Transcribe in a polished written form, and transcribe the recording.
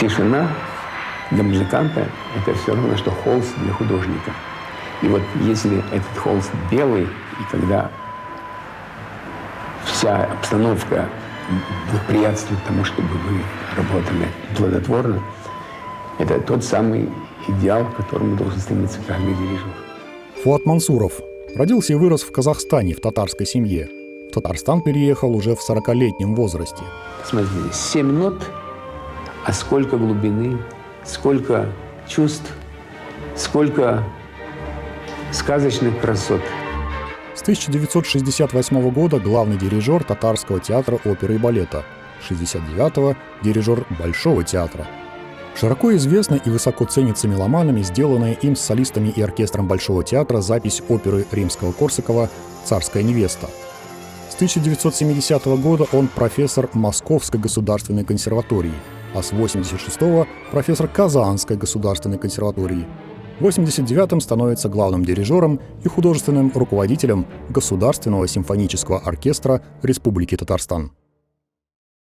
Тишина для музыканта – это все равно, что холст для художника. И вот если этот холст белый, и когда вся обстановка благоприятствует тому, чтобы вы работали плодотворно, это тот самый идеал, к которому должен стремиться каждый дирижер. Фуат Мансуров родился и вырос в Казахстане в татарской семье. В Татарстан переехал уже в 40-летнем возрасте. Смотрите, 7 нот, а сколько глубины, сколько чувств, сколько сказочных красот. С 1968 года главный дирижер Татарского театра оперы и балета, с 1969-го дирижер Большого театра. Широко известна и высоко ценится меломанами сделанная им с солистами и оркестром Большого театра запись оперы Римского-Корсакова «Царская невеста». С 1970 года он профессор Московской государственной консерватории, а с 1986-го профессор Казанской государственной консерватории. В 1989-м становится главным дирижером и художественным руководителем Государственного симфонического оркестра Республики Татарстан.